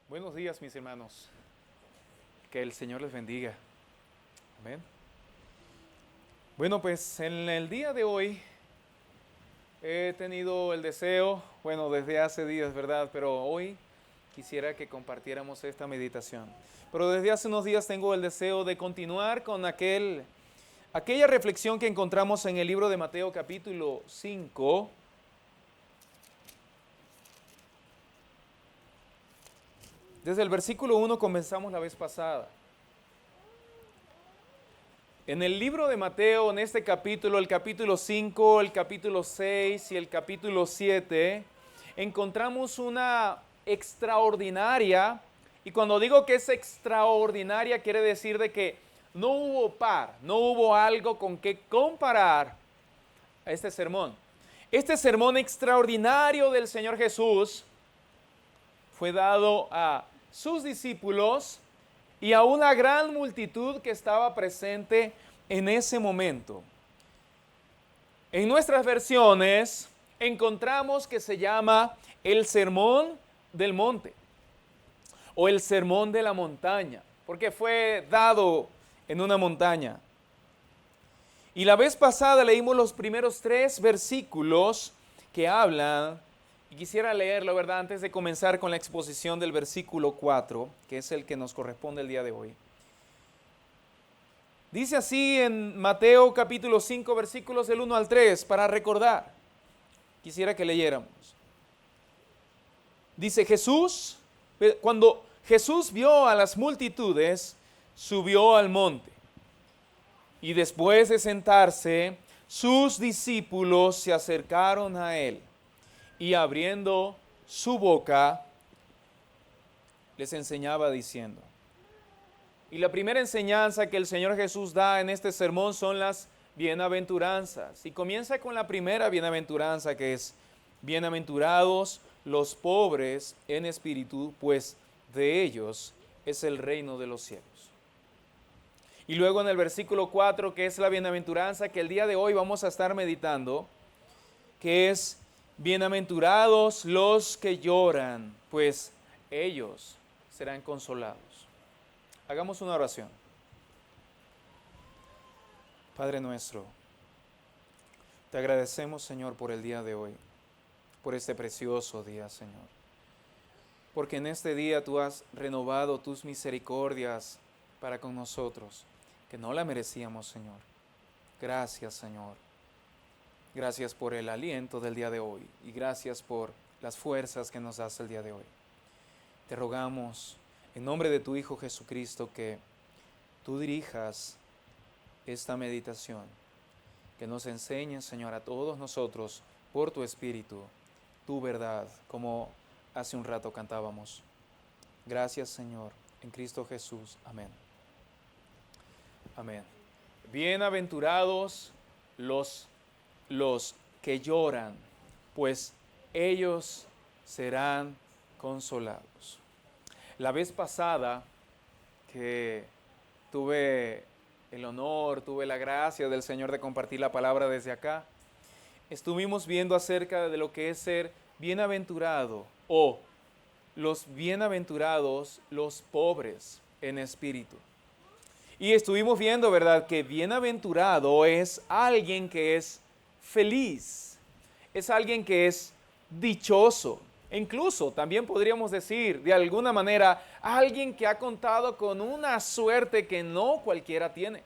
Buenos días, mis hermanos. Que el Señor les bendiga. Amén. Bueno, pues en el día de hoy he tenido el deseo, desde hace días, ¿verdad? Pero hoy quisiera que compartiéramos esta meditación. Pero desde hace unos días tengo el deseo de continuar con aquella reflexión que encontramos en el libro de Mateo capítulo 5. Desde el versículo 1 comenzamos la vez pasada. En el libro de Mateo, en este capítulo, el capítulo 5, el capítulo 6 y el capítulo 7, encontramos una extraordinaria, y cuando digo que es extraordinaria, quiere decir de que no hubo par, no hubo algo con que comparar a este sermón. Este sermón extraordinario del Señor Jesús fue dado a sus discípulos y a una gran multitud que estaba presente en ese momento. En nuestras versiones encontramos que se llama el Sermón del Monte o el Sermón de la Montaña, porque fue dado en una montaña. Y la vez pasada leímos los primeros 3 versículos que hablan. Y quisiera leerlo, ¿verdad? Antes de comenzar con la exposición del versículo 4, que es el que nos corresponde el día de hoy. Dice así en Mateo capítulo 5, versículos del 1 al 3, para recordar. Quisiera que leyéramos. Dice cuando Jesús vio a las multitudes, subió al monte. Y después de sentarse, sus discípulos se acercaron a él. Y abriendo su boca, les enseñaba diciendo. Y la primera enseñanza que el Señor Jesús da en este sermón son las bienaventuranzas. Y comienza con la primera bienaventuranza, que es: bienaventurados los pobres en espíritu, pues de ellos es el reino de los cielos. Y luego en el versículo 4, que es la bienaventuranza que el día de hoy vamos a estar meditando, que es: bienaventurados los que lloran, pues ellos serán consolados. Hagamos una oración. Padre nuestro, te agradecemos, Señor, por el día de hoy, por este precioso día, Señor. Porque en este día tú has renovado tus misericordias para con nosotros, que no la merecíamos, Señor. Gracias, Señor. Gracias por el aliento del día de hoy y gracias por las fuerzas que nos das el día de hoy. Te rogamos en nombre de tu Hijo Jesucristo que tú dirijas esta meditación, que nos enseñes, Señor, a todos nosotros por tu Espíritu, tu verdad, como hace un rato cantábamos. Gracias, Señor, en Cristo Jesús. Amén. Amén. Bienaventurados los que lloran, pues ellos serán consolados. La vez pasada que tuve el honor, tuve la gracia del Señor de compartir la palabra desde acá, estuvimos viendo acerca de lo que es ser bienaventurado o los bienaventurados, los pobres en espíritu. Y estuvimos viendo, ¿verdad?, que bienaventurado es alguien que es feliz, es alguien que es dichoso. E incluso también podríamos decir, de alguna manera, alguien que ha contado con una suerte que no cualquiera tiene.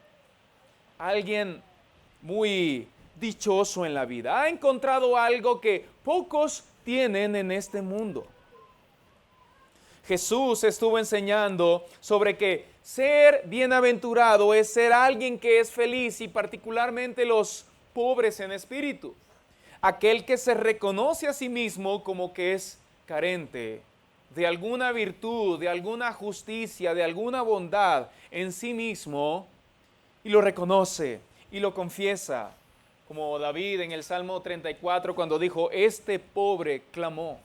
Alguien muy dichoso en la vida. Ha encontrado algo que pocos tienen en este mundo. Jesús estuvo enseñando sobre que ser bienaventurado es ser alguien que es feliz, y particularmente los pobres en espíritu. Aquel que se reconoce a sí mismo como que es carente de alguna virtud, de alguna justicia, de alguna bondad en sí mismo, y lo reconoce y lo confiesa, como David en el Salmo 34 cuando dijo: este pobre clamó.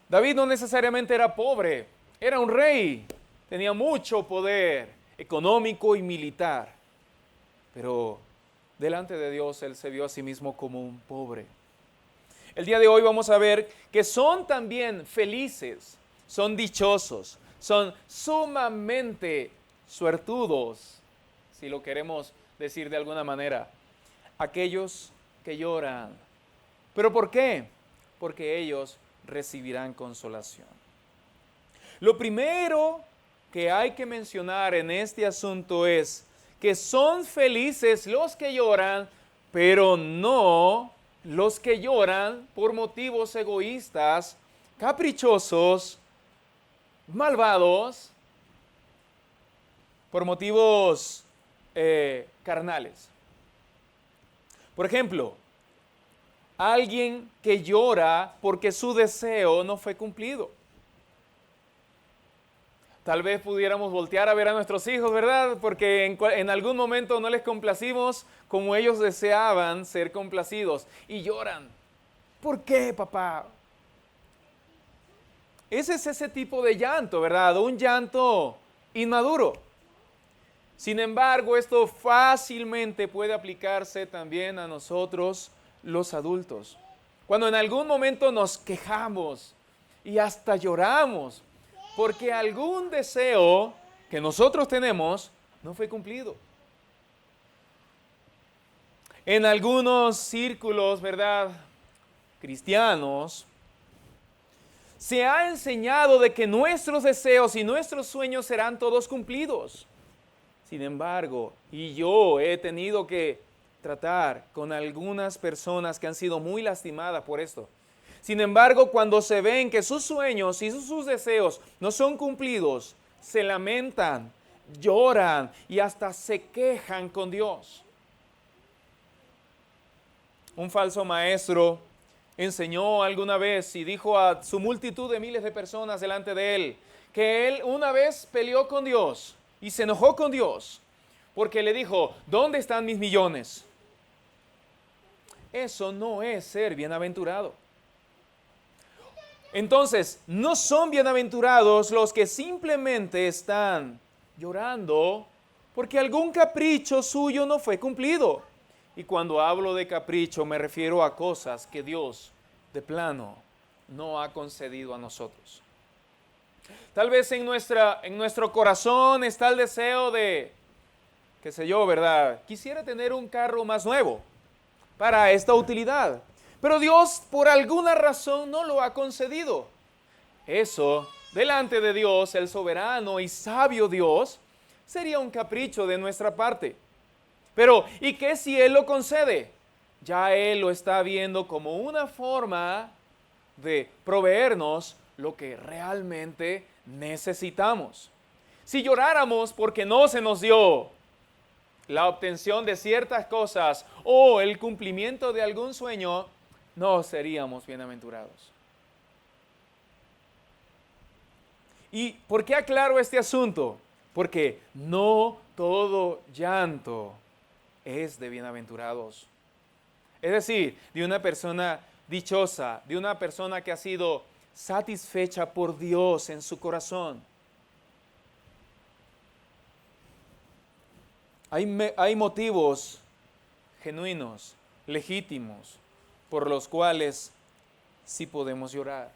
David no necesariamente era pobre, era un rey, tenía mucho poder económico y militar, pero delante de Dios él se vio a sí mismo como un pobre. El día de hoy vamos a ver que son también felices, son dichosos, son sumamente suertudos, si lo queremos decir de alguna manera, aquellos que lloran. ¿Pero por qué? Porque ellos recibirán consolación. Lo primero que hay que mencionar en este asunto es que son felices los que lloran, pero no los que lloran por motivos egoístas, caprichosos, malvados, por motivos carnales. Por ejemplo, alguien que llora porque su deseo no fue cumplido. Tal vez pudiéramos voltear a ver a nuestros hijos, ¿verdad? Porque en algún momento no les complacimos como ellos deseaban ser complacidos y lloran. ¿Por qué, papá? Ese es ese tipo de llanto, ¿verdad? Un llanto inmaduro. Sin embargo, esto fácilmente puede aplicarse también a nosotros, los adultos. Cuando en algún momento nos quejamos y hasta lloramos porque algún deseo que nosotros tenemos no fue cumplido. En algunos círculos, ¿verdad?, cristianos, se ha enseñado de que nuestros deseos y nuestros sueños serán todos cumplidos. Sin embargo, y yo he tenido que tratar con algunas personas que han sido muy lastimadas por esto. Sin embargo, cuando se ven que sus sueños y sus deseos no son cumplidos, se lamentan, lloran y hasta se quejan con Dios. Un falso maestro enseñó alguna vez y dijo a su multitud de miles de personas delante de él que él una vez peleó con Dios y se enojó con Dios porque le dijo: ¿dónde están mis millones? Eso no es ser bienaventurado. Entonces, no son bienaventurados los que simplemente están llorando porque algún capricho suyo no fue cumplido. Y cuando hablo de capricho me refiero a cosas que Dios de plano no ha concedido a nosotros. Tal vez en nuestro corazón está el deseo de, qué sé yo, ¿verdad? Quisiera tener un carro más nuevo para esta utilidad. Pero Dios por alguna razón no lo ha concedido. Eso, delante de Dios, el soberano y sabio Dios, sería un capricho de nuestra parte. Pero, ¿y qué si Él lo concede? Ya Él lo está viendo como una forma de proveernos lo que realmente necesitamos. Si lloráramos porque no se nos dio la obtención de ciertas cosas o el cumplimiento de algún sueño, no seríamos bienaventurados. ¿Y por qué aclaro este asunto? Porque no todo llanto es de bienaventurados. Es decir, de una persona dichosa, de una persona que ha sido satisfecha por Dios en su corazón. Hay motivos genuinos, legítimos, por los cuales sí podemos llorar.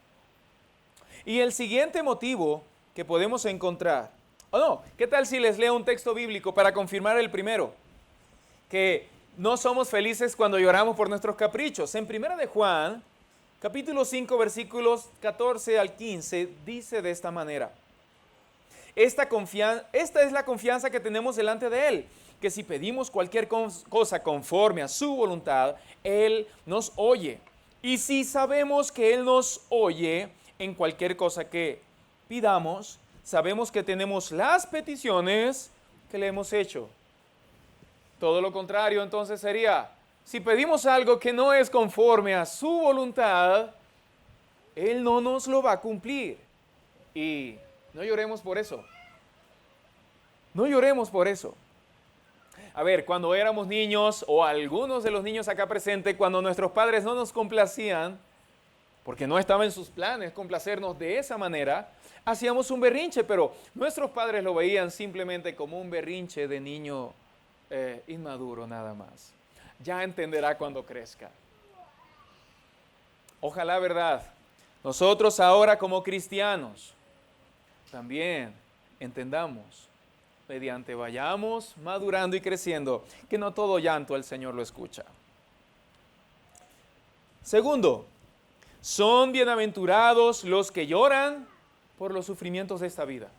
Y el siguiente motivo que podemos encontrar, ¿qué tal si les leo un texto bíblico para confirmar el primero? Que no somos felices cuando lloramos por nuestros caprichos. En 1 de Juan, capítulo 5, versículos 14 al 15, dice de esta manera: esta es la confianza que tenemos delante de Él, que si pedimos cualquier cosa conforme a su voluntad, Él nos oye. Y si sabemos que Él nos oye en cualquier cosa que pidamos, sabemos que tenemos las peticiones que le hemos hecho. Todo lo contrario entonces sería, si pedimos algo que no es conforme a su voluntad, Él no nos lo va a cumplir. Y no lloremos por eso. No lloremos por eso. A ver, cuando éramos niños, o algunos de los niños acá presentes, cuando nuestros padres no nos complacían, porque no estaba en sus planes complacernos de esa manera, hacíamos un berrinche, pero nuestros padres lo veían simplemente como un berrinche de niño inmaduro nada más. Ya entenderá cuando crezca. Ojalá, ¿verdad? Nosotros ahora como cristianos también entendamos, mediante vayamos madurando y creciendo, que no todo llanto el Señor lo escucha. Segundo, son bienaventurados los que lloran por los sufrimientos de esta vida.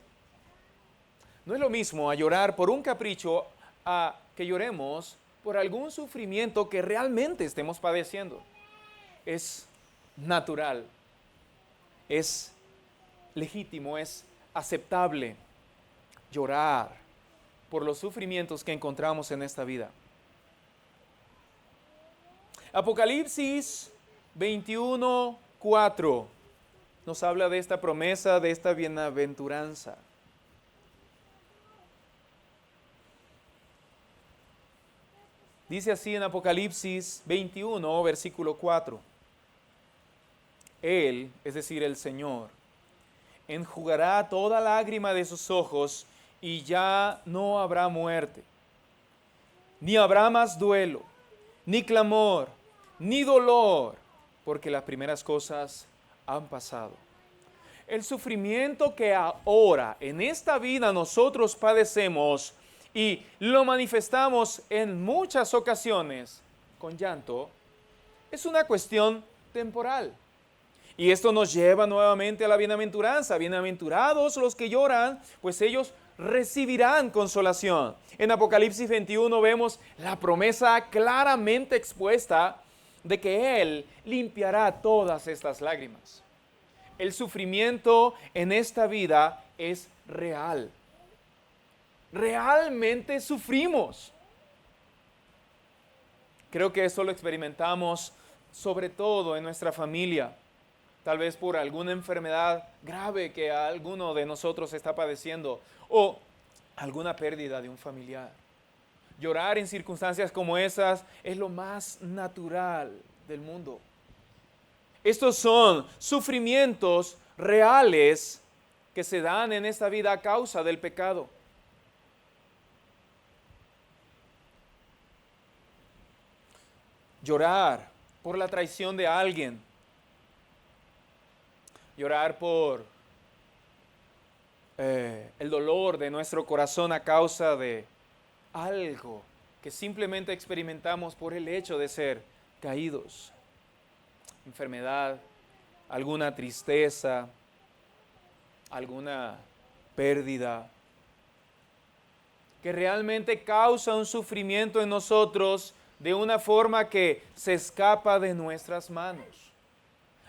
No es lo mismo a llorar por un capricho a que lloremos por algún sufrimiento que realmente estemos padeciendo. Es natural, es legítimo, es aceptable llorar por los sufrimientos que encontramos en esta vida. Apocalipsis 21:4 nos habla de esta promesa, de esta bienaventuranza. Dice así en Apocalipsis 21, versículo 4. Él, es decir, el Señor, enjugará toda lágrima de sus ojos y ya no habrá muerte, ni habrá más duelo, ni clamor, ni dolor, porque las primeras cosas han pasado. El sufrimiento que ahora en esta vida nosotros padecemos y lo manifestamos en muchas ocasiones con llanto, es una cuestión temporal. Y esto nos lleva nuevamente a la bienaventuranza. Bienaventurados los que lloran, pues ellos recibirán consolación. En Apocalipsis 21 vemos la promesa claramente expuesta de que Él limpiará todas estas lágrimas. El sufrimiento en esta vida es real. Realmente sufrimos. Creo que eso lo experimentamos sobre todo en nuestra familia. Tal vez por alguna enfermedad grave que alguno de nosotros está padeciendo o alguna pérdida de un familiar. Llorar en circunstancias como esas es lo más natural del mundo. Estos son sufrimientos reales que se dan en esta vida a causa del pecado. Llorar por la traición de alguien. Llorar por el dolor de nuestro corazón a causa de algo que simplemente experimentamos por el hecho de ser caídos. Enfermedad, alguna tristeza, alguna pérdida, que realmente causa un sufrimiento en nosotros de una forma que se escapa de nuestras manos.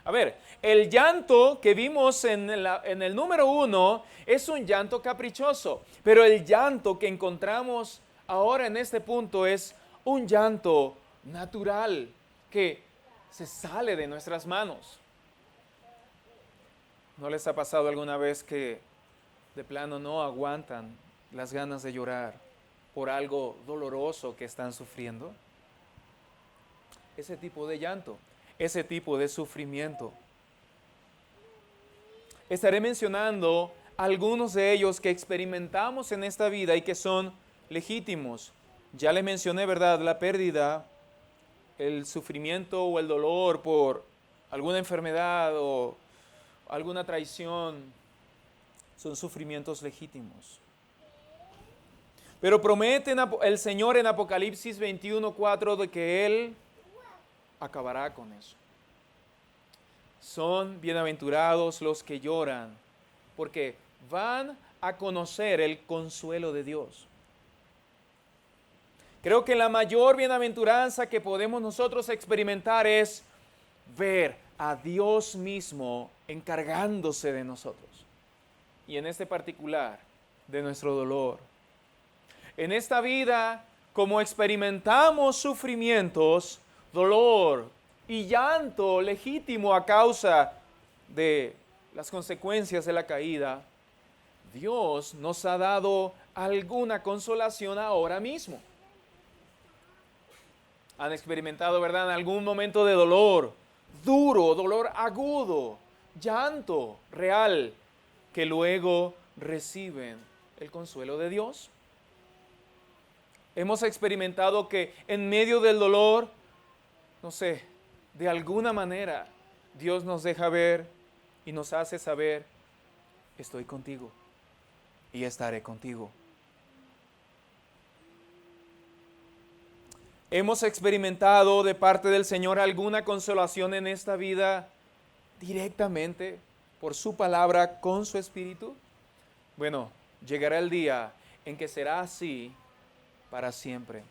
A ver, el llanto que vimos en el número 1 es un llanto caprichoso, pero el llanto que encontramos ahora en este punto es un llanto natural que se sale de nuestras manos. ¿No les ha pasado alguna vez que de plano no aguantan las ganas de llorar por algo doloroso que están sufriendo? Ese tipo de llanto, ese tipo de sufrimiento. Estaré mencionando algunos de ellos que experimentamos en esta vida y que son legítimos. Ya les mencioné, ¿verdad?, la pérdida, el sufrimiento o el dolor por alguna enfermedad o alguna traición. Son sufrimientos legítimos. Pero promete el Señor en Apocalipsis 21:4 de que Él acabará con eso. Son bienaventurados los que lloran, porque van a conocer el consuelo de Dios. Creo que la mayor bienaventuranza que podemos nosotros experimentar es ver a Dios mismo encargándose de nosotros. Y en este particular, de nuestro dolor. En esta vida, como experimentamos sufrimientos, dolor y llanto legítimo a causa de las consecuencias de la caída, Dios nos ha dado alguna consolación ahora mismo. Han experimentado, ¿verdad?, en algún momento de dolor duro, dolor agudo, llanto real, que luego reciben el consuelo de Dios. Hemos experimentado que en medio del dolor, no sé, de alguna manera, Dios nos deja ver y nos hace saber, estoy contigo y estaré contigo. ¿Hemos experimentado de parte del Señor alguna consolación en esta vida directamente por su palabra con su Espíritu? Bueno, llegará el día en que será así para siempre.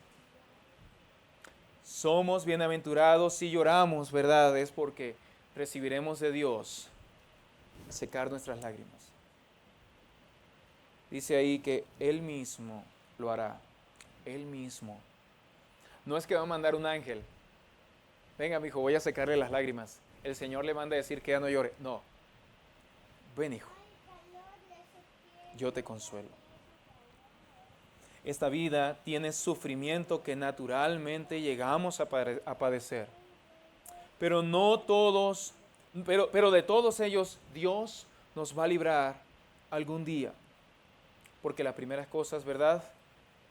Somos bienaventurados si lloramos, ¿verdad? Es porque recibiremos de Dios secar nuestras lágrimas. Dice ahí que Él mismo lo hará. Él mismo. No es que va a mandar un ángel. Venga, mi hijo, voy a secarle las lágrimas. El Señor le manda a decir que ya no llore. No. Ven, hijo. Yo te consuelo. Esta vida tiene sufrimiento que naturalmente llegamos a padecer. Pero no todos, pero de todos ellos Dios nos va a librar algún día. Porque las primeras cosas, ¿verdad?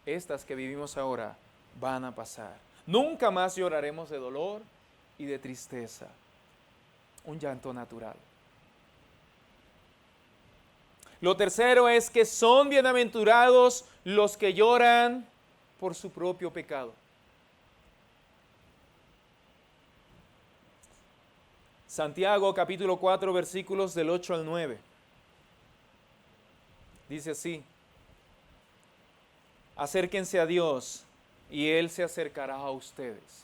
Estas que vivimos ahora van a pasar. Nunca más lloraremos de dolor y de tristeza. Un llanto natural. Lo tercero es que son bienaventurados los que lloran por su propio pecado. Santiago capítulo 4 versículos del 8 al 9. Dice así: acérquense a Dios y Él se acercará a ustedes.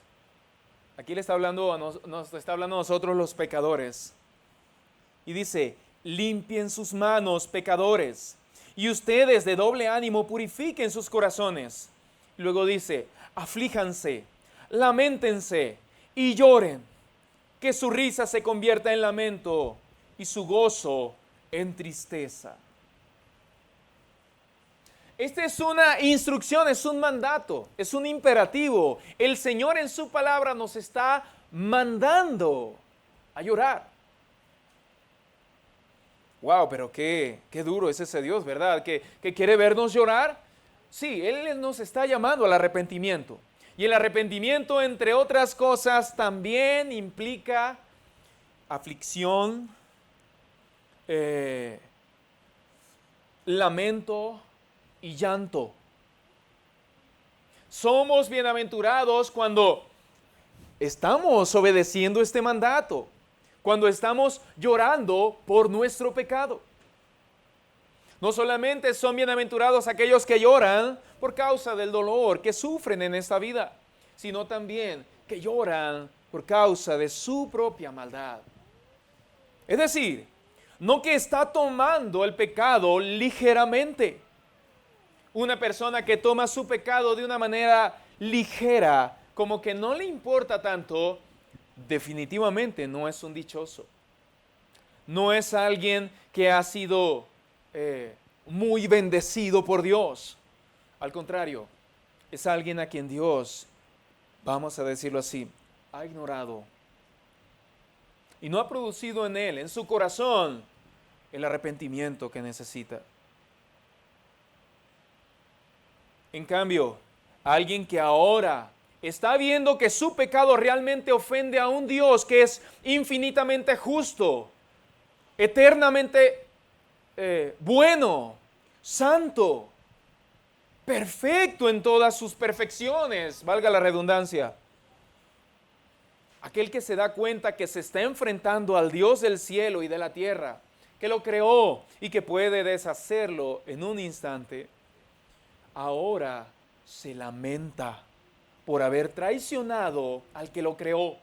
Aquí le está hablando nos está hablando a nosotros los pecadores. Y dice: limpien sus manos, pecadores, y ustedes de doble ánimo purifiquen sus corazones. Luego dice: aflíjanse, lamentense y lloren, que su risa se convierta en lamento y su gozo en tristeza. Esta es una instrucción, es un mandato, es un imperativo. El Señor en su palabra nos está mandando a llorar. Wow, pero qué duro es ese Dios, ¿verdad? Que quiere vernos llorar. Sí, Él nos está llamando al arrepentimiento. Y el arrepentimiento, entre otras cosas, también implica aflicción, lamento y llanto. Somos bienaventurados cuando estamos obedeciendo este mandato, cuando estamos llorando por nuestro pecado. No solamente son bienaventurados aquellos que lloran por causa del dolor que sufren en esta vida, sino también que lloran por causa de su propia maldad. Es decir, no que está tomando el pecado ligeramente. Una persona que toma su pecado de una manera ligera, como que no le importa tanto, definitivamente no es un dichoso. No es alguien que ha sido muy bendecido por Dios. Al contrario, es alguien a quien Dios, vamos a decirlo así, ha ignorado. Y no ha producido en él, en su corazón, el arrepentimiento que necesita. En cambio, alguien que ahora está viendo que su pecado realmente ofende a un Dios que es infinitamente justo, eternamente bueno, santo, perfecto en todas sus perfecciones, valga la redundancia. Aquel que se da cuenta que se está enfrentando al Dios del cielo y de la tierra, que lo creó y que puede deshacerlo en un instante, ahora se lamenta por haber traicionado al que lo creó.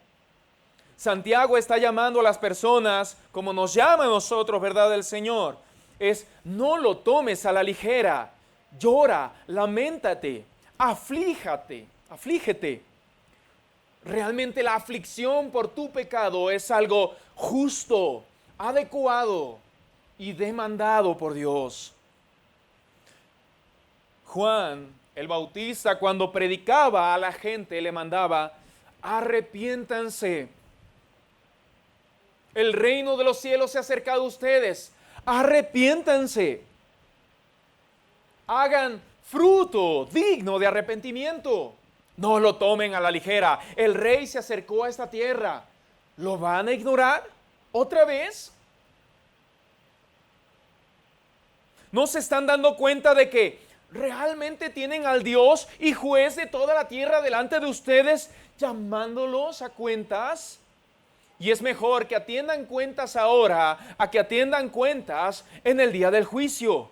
Santiago está llamando a las personas, como nos llama a nosotros, ¿verdad? El Señor. Es: no lo tomes a la ligera. Llora, lamentate, aflígete. Realmente la aflicción por tu pecado es algo justo, adecuado y demandado por Dios. Juan el Bautista, cuando predicaba a la gente, le mandaba: arrepiéntanse. El reino de los cielos se ha acercado a ustedes. Arrepiéntanse. Hagan fruto digno de arrepentimiento. No lo tomen a la ligera. El rey se acercó a esta tierra. ¿Lo van a ignorar? ¿Otra vez? ¿No se están dando cuenta de que realmente tienen al Dios y juez de toda la tierra delante de ustedes, llamándolos a cuentas? Y es mejor que atiendan cuentas ahora a que atiendan cuentas en el día del juicio.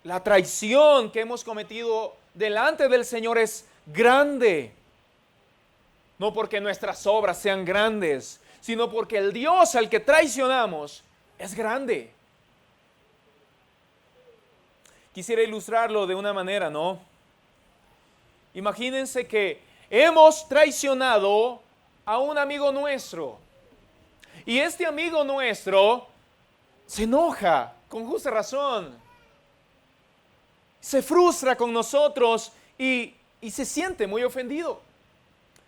La traición que hemos cometido delante del Señor es grande. No porque nuestras obras sean grandes, sino porque el Dios al que traicionamos es grande. Quisiera ilustrarlo de una manera, ¿no? Imagínense que hemos traicionado a un amigo nuestro. Y este amigo nuestro se enoja, con justa razón. Se frustra con nosotros y se siente muy ofendido.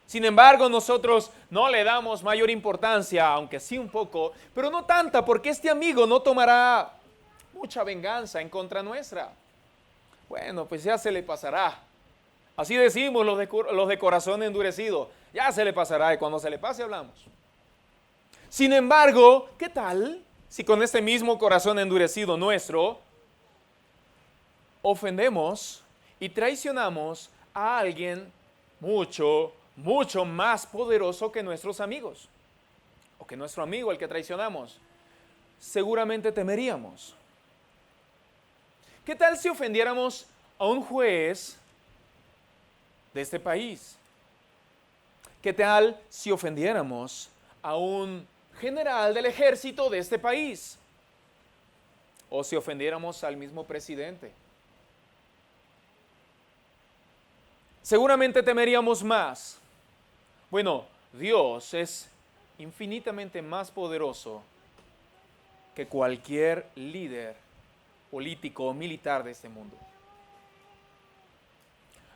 Sin embargo, nosotros no le damos mayor importancia, aunque sí un poco, pero no tanta, porque este amigo no tomará mucha venganza en contra nuestra. Bueno, pues ya se le pasará. Así decimos los de corazón endurecido. Ya se le pasará y cuando se le pase hablamos. Sin embargo, ¿qué tal si con este mismo corazón endurecido nuestro ofendemos y traicionamos a alguien mucho más poderoso que nuestros amigos? O que nuestro amigo, el que traicionamos. Seguramente temeríamos. ¿Qué tal si ofendiéramos a un juez de este país? ¿Qué tal si ofendiéramos a un general del ejército de este país? ¿O si ofendiéramos al mismo presidente? Seguramente temeríamos más. Bueno, Dios es infinitamente más poderoso que cualquier líder político o militar de este mundo.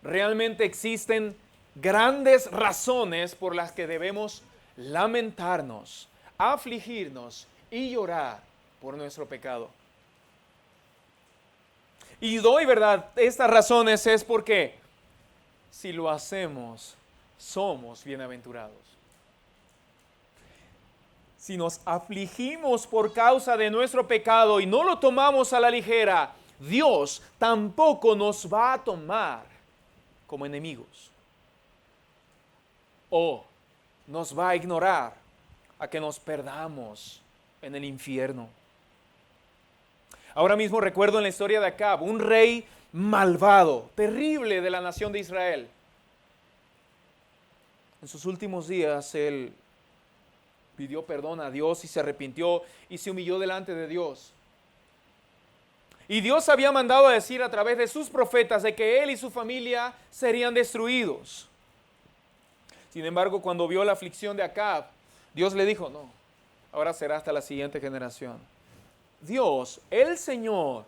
Realmente existen grandes razones por las que debemos lamentarnos, afligirnos y llorar por nuestro pecado. Y doy verdad, estas razones es porque si lo hacemos, somos bienaventurados. Si nos afligimos por causa de nuestro pecado y no lo tomamos a la ligera, Dios tampoco nos va a tomar como enemigos. O nos va a ignorar a que nos perdamos en el infierno. Ahora mismo recuerdo en la historia de Acab, un rey malvado, terrible de la nación de Israel. En sus últimos días él pidió perdón a Dios y se arrepintió y se humilló delante de Dios. Y Dios había mandado a decir a través de sus profetas de que él y su familia serían destruidos. Sin embargo, cuando vio la aflicción de Acab, Dios le dijo, no, ahora será hasta la siguiente generación. Dios, el Señor,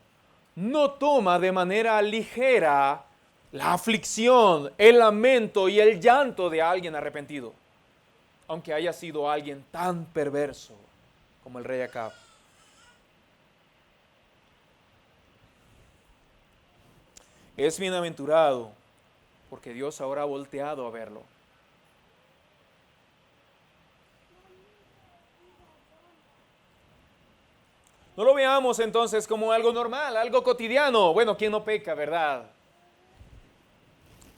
no toma de manera ligera la aflicción, el lamento y el llanto de alguien arrepentido, aunque haya sido alguien tan perverso como el rey Acab. Es bienaventurado porque Dios ahora ha volteado a verlo. No lo veamos entonces como algo normal, algo cotidiano. Bueno, ¿quién no peca, verdad?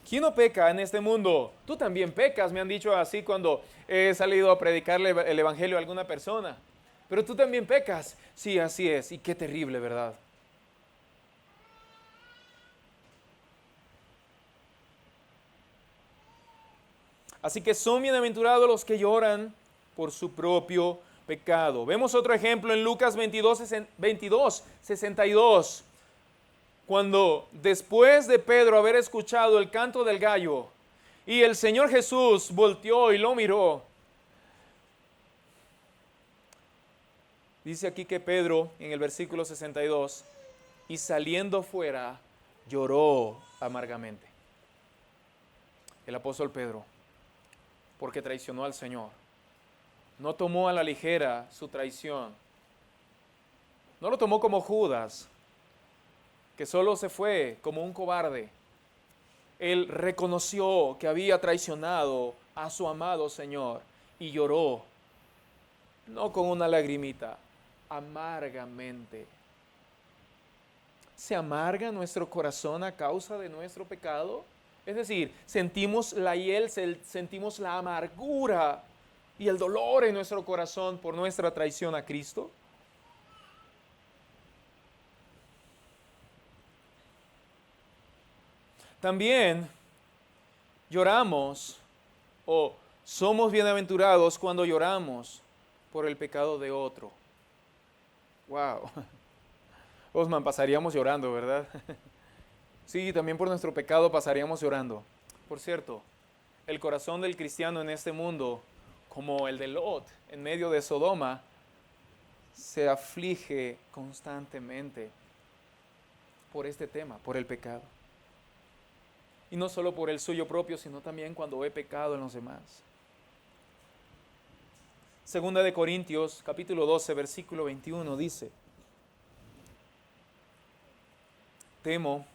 ¿Quién no peca en este mundo? Tú también pecas, me han dicho así cuando he salido a predicarle el evangelio a alguna persona. Pero tú también pecas. Sí, así es. Y qué terrible, ¿verdad? Así que son bienaventurados los que lloran por su propio pecado. Vemos otro ejemplo en Lucas 22, 62. Cuando después de Pedro haber escuchado el canto del gallo y el Señor Jesús volteó y lo miró, dice aquí que Pedro en el versículo 62, y saliendo fuera lloró amargamente. El apóstol Pedro, porque traicionó al Señor, no tomó a la ligera su traición, no lo tomó como Judas, que solo se fue como un cobarde. Él reconoció que había traicionado a su amado Señor y lloró. no con una lagrimita, amargamente. ¿Se amarga nuestro corazón a causa de nuestro pecado? Es decir, sentimos la hiel, sentimos la amargura y el dolor en nuestro corazón por nuestra traición a Cristo. También lloramos o somos bienaventurados cuando lloramos por el pecado de otro. Wow. Osman, pasaríamos llorando, ¿verdad? Sí, también por nuestro pecado pasaríamos llorando. Por cierto, el corazón del cristiano en este mundo, como el de Lot en medio de Sodoma, se aflige constantemente por este tema, por el pecado. Y no solo por el suyo propio, sino también cuando ve pecado en los demás. Segunda de Corintios, capítulo 12, versículo 21, dice: temo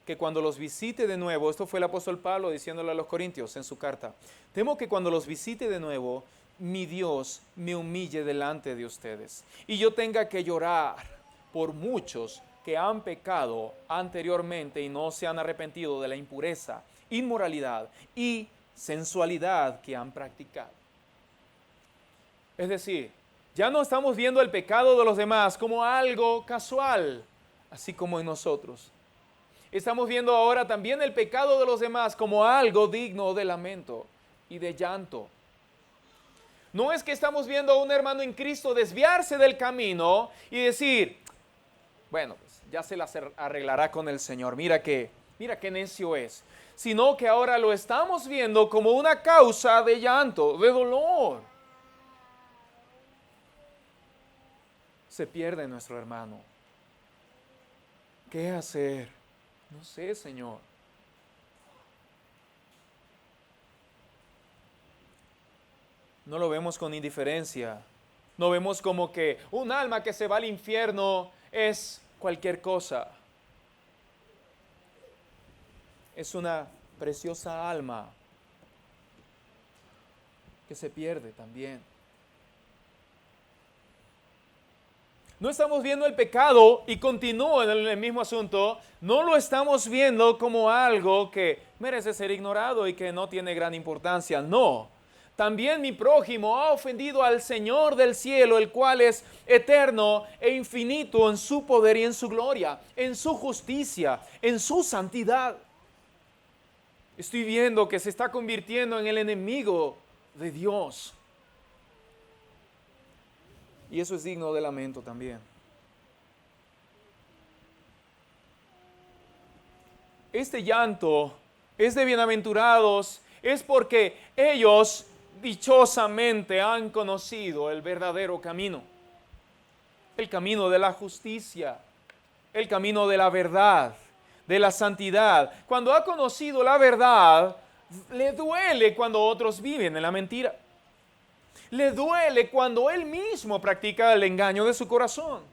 que cuando los visite de nuevo, esto fue el apóstol Pablo diciéndole a los corintios en su carta, temo que cuando los visite de nuevo, mi Dios me humille delante de ustedes y yo tenga que llorar por muchos que han pecado anteriormente y no se han arrepentido de la impureza, inmoralidad y sensualidad que han practicado. Es decir, ya no estamos viendo el pecado de los demás como algo casual, así como en nosotros. Estamos viendo ahora también el pecado de los demás como algo digno de lamento y de llanto. No es que estamos viendo a un hermano en Cristo desviarse del camino y decir, bueno, pues ya se las arreglará con el Señor, mira qué necio es. Sino que ahora lo estamos viendo como una causa de llanto, de dolor. Se pierde nuestro hermano. ¿Qué hacer? No sé, Señor. No lo vemos con indiferencia. No vemos como que un alma que se va al infierno es cualquier cosa. Es una preciosa alma que se pierde también. No estamos viendo el pecado, y continúo en el mismo asunto, no lo estamos viendo como algo que merece ser ignorado y que no tiene gran importancia. No, también mi prójimo ha ofendido al Señor del cielo, el cual es eterno e infinito en su poder y en su gloria, en su justicia, en su santidad. Estoy viendo que se está convirtiendo en el enemigo de Dios. Y eso es digno de lamento también. Este llanto es de bienaventurados, es porque ellos dichosamente han conocido el verdadero camino. El camino de la justicia, el camino de la verdad, de la santidad. Cuando ha conocido la verdad, le duele cuando otros viven en la mentira. Le duele cuando él mismo practica el engaño de su corazón.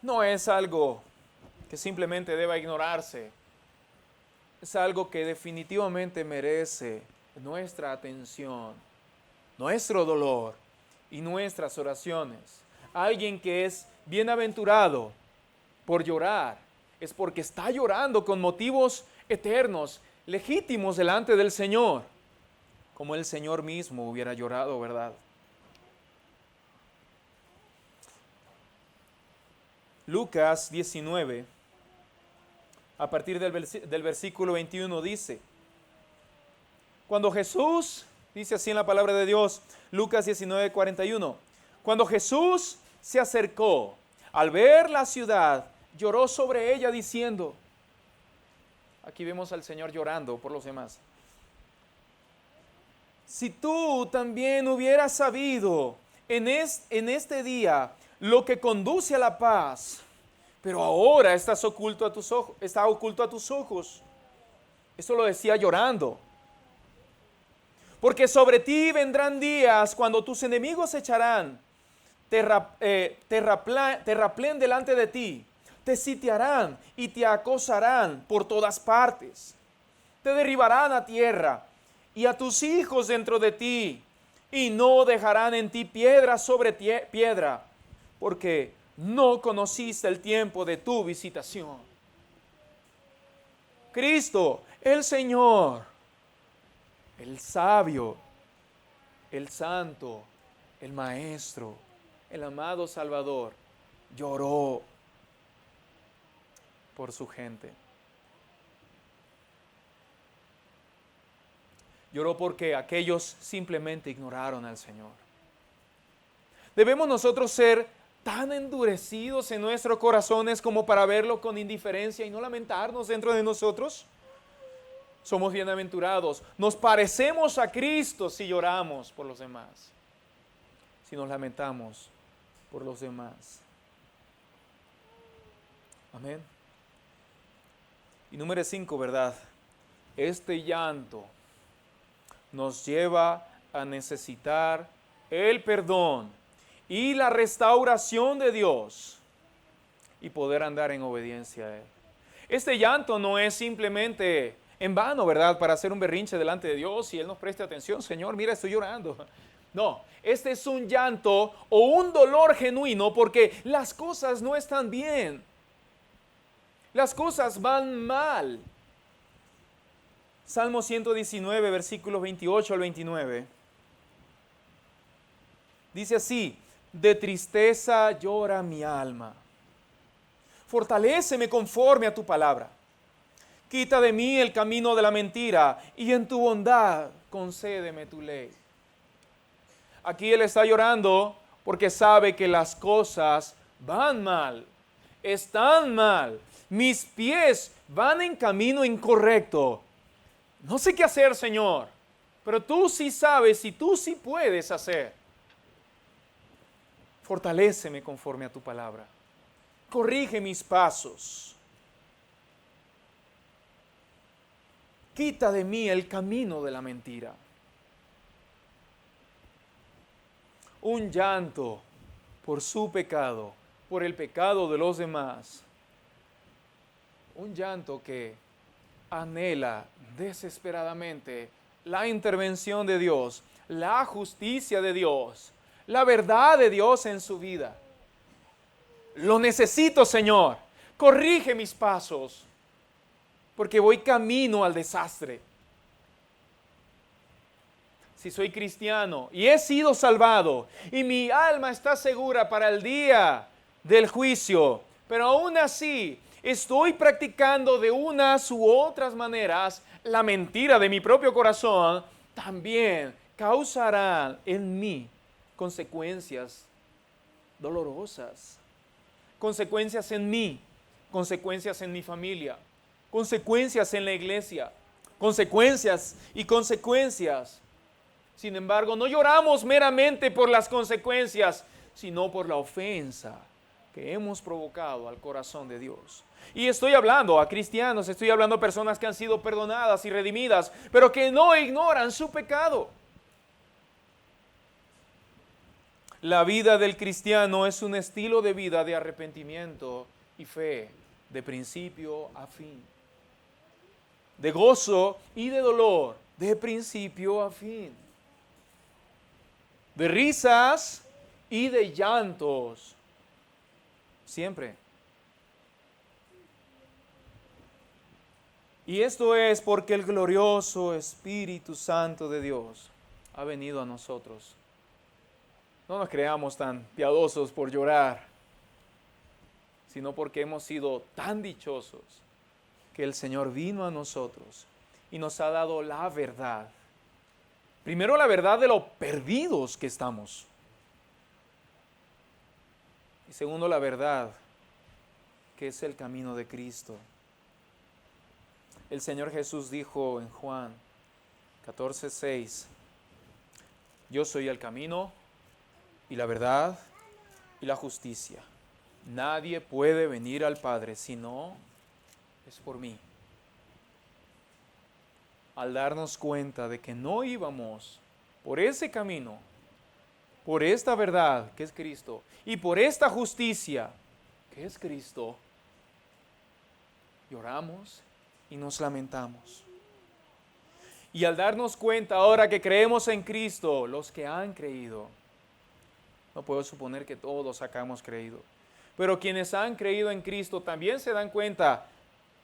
No es algo que simplemente deba ignorarse. Es algo que definitivamente merece nuestra atención, nuestro dolor y nuestras oraciones. Alguien que es bienaventurado por llorar es porque está llorando con motivos eternos, legítimos delante del Señor. Como el Señor mismo hubiera llorado, ¿verdad? Lucas 19, a partir del versículo 21 dice, cuando Jesús, dice así en la palabra de Dios, Lucas 19, 41, cuando Jesús se acercó, al ver la ciudad, lloró sobre ella diciendo, aquí vemos al Señor llorando por los demás. Si tú también hubieras sabido en este día lo que conduce a la paz, pero ahora está oculto a tus ojos. Esto lo decía llorando. Porque sobre ti vendrán días cuando tus enemigos echarán terraplén delante de ti, te sitiarán y te acosarán por todas partes, te derribarán a tierra y a tus hijos dentro de ti, y no dejarán en ti piedra sobre piedra, porque no conociste el tiempo de tu visitación. Cristo, el Señor, el sabio, el santo, el maestro, el amado Salvador, lloró por su gente. Lloró porque aquellos simplemente ignoraron al Señor. ¿Debemos nosotros ser tan endurecidos en nuestros corazones como para verlo con indiferencia y no lamentarnos dentro de nosotros? Somos bienaventurados. Nos parecemos a Cristo si lloramos por los demás, si nos lamentamos por los demás. Amén. Y número 5, ¿verdad? Este llanto nos lleva a necesitar el perdón y la restauración de Dios y poder andar en obediencia a Él. Este llanto no es simplemente en vano, ¿verdad? Para hacer un berrinche delante de Dios y Él nos preste atención. Señor, mira, estoy llorando. No, este es un llanto o un dolor genuino porque las cosas no están bien. Las cosas van mal. Salmo 119, versículos 28 al 29. Dice así: de tristeza llora mi alma. Fortaléceme conforme a tu palabra. Quita de mí el camino de la mentira y en tu bondad concédeme tu ley. Aquí él está llorando porque sabe que las cosas van mal, están mal. Mis pies van en camino incorrecto. No sé qué hacer, Señor, pero tú sí sabes y tú sí puedes hacer. Fortaléceme conforme a tu palabra. Corrige mis pasos. Quita de mí el camino de la mentira. Un llanto por su pecado, por el pecado de los demás. Un llanto que anhela desesperadamente la intervención de Dios, la justicia de Dios, la verdad de Dios en su vida. Lo necesito, Señor. Corrige mis pasos, porque voy camino al desastre. Si soy cristiano y he sido salvado y mi alma está segura para el día del juicio, pero aún así estoy practicando de unas u otras maneras la mentira de mi propio corazón, también causará en mí consecuencias dolorosas, consecuencias en mí, consecuencias en mi familia, consecuencias en la iglesia, consecuencias y consecuencias. Sin embargo, no lloramos meramente por las consecuencias, sino por la ofensa que hemos provocado al corazón de Dios. Y estoy hablando a cristianos, estoy hablando a personas que han sido perdonadas y redimidas, pero que no ignoran su pecado. La vida del cristiano es un estilo de vida de arrepentimiento y fe, de principio a fin. De gozo y de dolor, de principio a fin. De risas y de llantos, siempre. Y esto es porque el glorioso Espíritu Santo de Dios ha venido a nosotros. No nos creamos tan piadosos por llorar, sino porque hemos sido tan dichosos que el Señor vino a nosotros y nos ha dado la verdad. Primero, la verdad de lo perdidos que estamos. Y segundo, la verdad que es el camino de Cristo. El Señor Jesús dijo en Juan 14:6, yo soy el camino y la verdad y la justicia. Nadie puede venir al Padre si no es por mí. Al darnos cuenta de que no íbamos por ese camino, por esta verdad que es Cristo, y por esta justicia que es Cristo, lloramos y nos lamentamos. Y al darnos cuenta ahora que creemos en Cristo, los que han creído, no puedo suponer que todos acá hemos creído, pero quienes han creído en Cristo también se dan cuenta,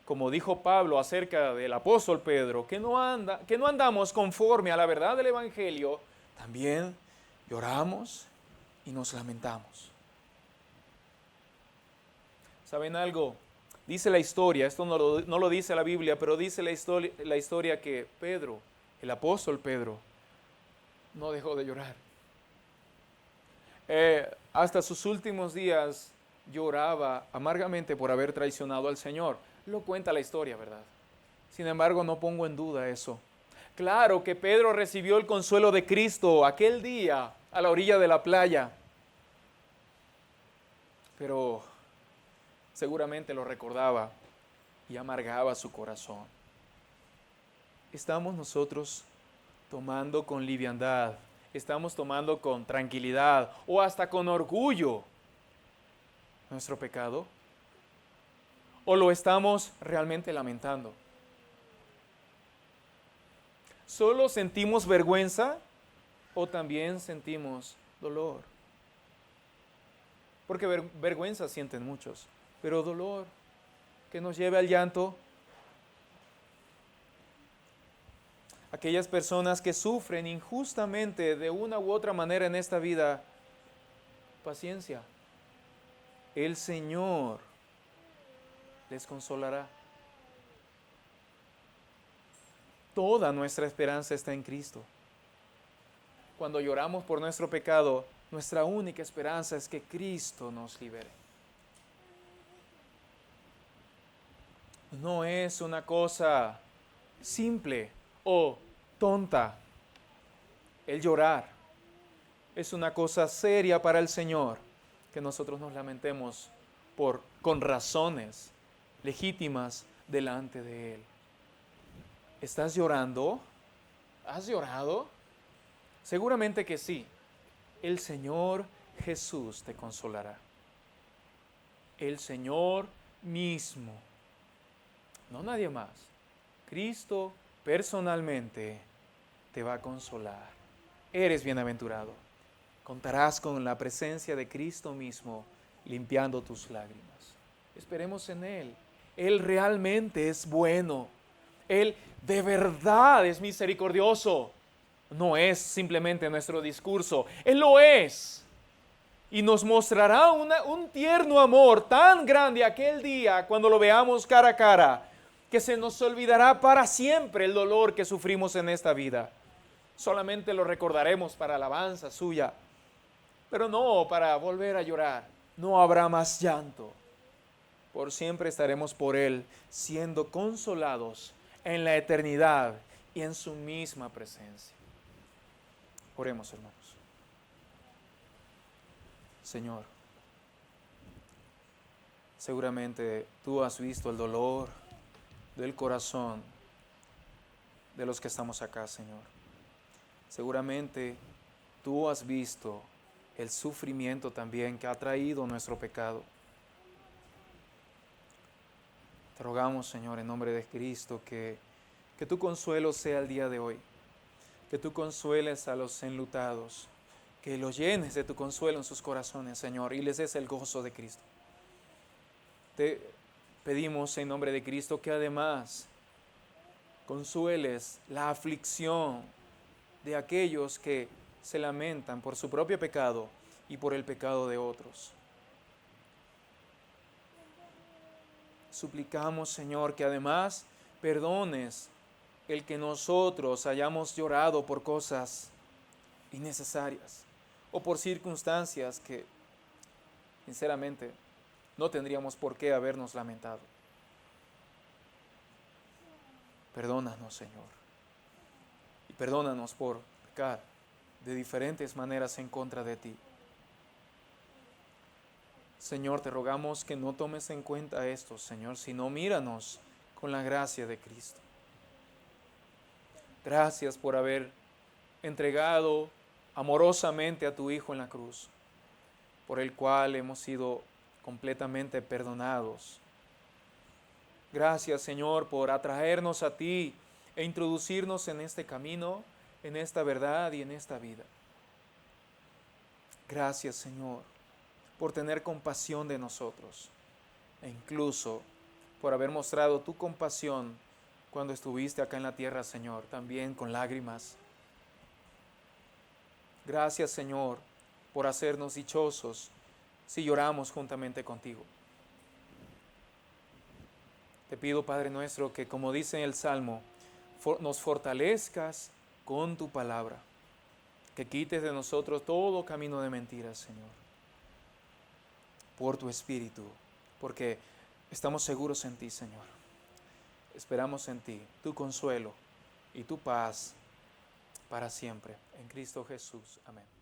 como dijo Pablo acerca del apóstol Pedro, que no andamos conforme a la verdad del Evangelio, también lloramos y nos lamentamos. ¿Saben algo? Dice la historia, esto no lo dice la Biblia, pero dice la historia que Pedro, el apóstol Pedro, no dejó de llorar. Hasta sus últimos días lloraba amargamente por haber traicionado al Señor. Lo cuenta la historia, ¿verdad? Sin embargo, no pongo en duda eso. Claro que Pedro recibió el consuelo de Cristo aquel día a la orilla de la playa, pero seguramente lo recordaba y amargaba su corazón. Estamos nosotros tomando con liviandad, estamos tomando con tranquilidad o hasta con orgullo nuestro pecado, o lo estamos realmente lamentando. ¿Solo sentimos vergüenza o también sentimos dolor? Porque vergüenza sienten muchos, pero dolor que nos lleve al llanto. Aquellas personas que sufren injustamente de una u otra manera en esta vida, paciencia. El Señor les consolará. Toda nuestra esperanza está en Cristo. Cuando lloramos por nuestro pecado, nuestra única esperanza es que Cristo nos libere. No es una cosa simple o tonta el llorar. Es una cosa seria para el Señor que nosotros nos lamentemos con razones legítimas delante de Él. ¿Estás llorando? ¿Has llorado? Seguramente que sí. El Señor Jesús te consolará. El Señor mismo. No nadie más. Cristo personalmente te va a consolar. Eres bienaventurado. Contarás con la presencia de Cristo mismo limpiando tus lágrimas. Esperemos en Él. Él realmente es bueno. Él de verdad es misericordioso. No es simplemente nuestro discurso. Él lo es. Y nos mostrará un tierno amor tan grande aquel día cuando lo veamos cara a cara, que se nos olvidará para siempre el dolor que sufrimos en esta vida. Solamente lo recordaremos para alabanza suya, pero no para volver a llorar. No habrá más llanto. Por siempre estaremos por Él, siendo consolados en la eternidad y en su misma presencia. Oremos, hermanos. Señor, seguramente tú has visto el dolor del corazón de los que estamos acá, Señor. Seguramente tú has visto el sufrimiento también que ha traído nuestro pecado. Te rogamos, Señor, en nombre de Cristo, que tu consuelo sea el día de hoy, que tú consueles a los enlutados, que los llenes de tu consuelo en sus corazones, Señor, y les des el gozo de Cristo. Te pedimos en nombre de Cristo que además consueles la aflicción de aquellos que se lamentan por su propio pecado y por el pecado de otros. Suplicamos, Señor, que además perdones el que nosotros hayamos llorado por cosas innecesarias o por circunstancias que, sinceramente, no tendríamos por qué habernos lamentado. Perdónanos, Señor, y perdónanos por pecar de diferentes maneras en contra de ti. Señor, te rogamos que no tomes en cuenta esto, Señor, sino míranos con la gracia de Cristo. Gracias por haber entregado amorosamente a tu Hijo en la cruz, por el cual hemos sido completamente perdonados. Gracias, Señor, por atraernos a ti e introducirnos en este camino, en esta verdad y en esta vida. Gracias, Señor, por tener compasión de nosotros e incluso por haber mostrado tu compasión cuando estuviste acá en la tierra, Señor, también con lágrimas. Gracias, Señor, por hacernos dichosos si lloramos juntamente contigo. Te pido, Padre nuestro, que como dice en el Salmo, nos fortalezcas con tu palabra, que quites de nosotros todo camino de mentiras, Señor, por tu Espíritu, porque estamos seguros en ti, Señor. Esperamos en ti, tu consuelo y tu paz para siempre. En Cristo Jesús. Amén.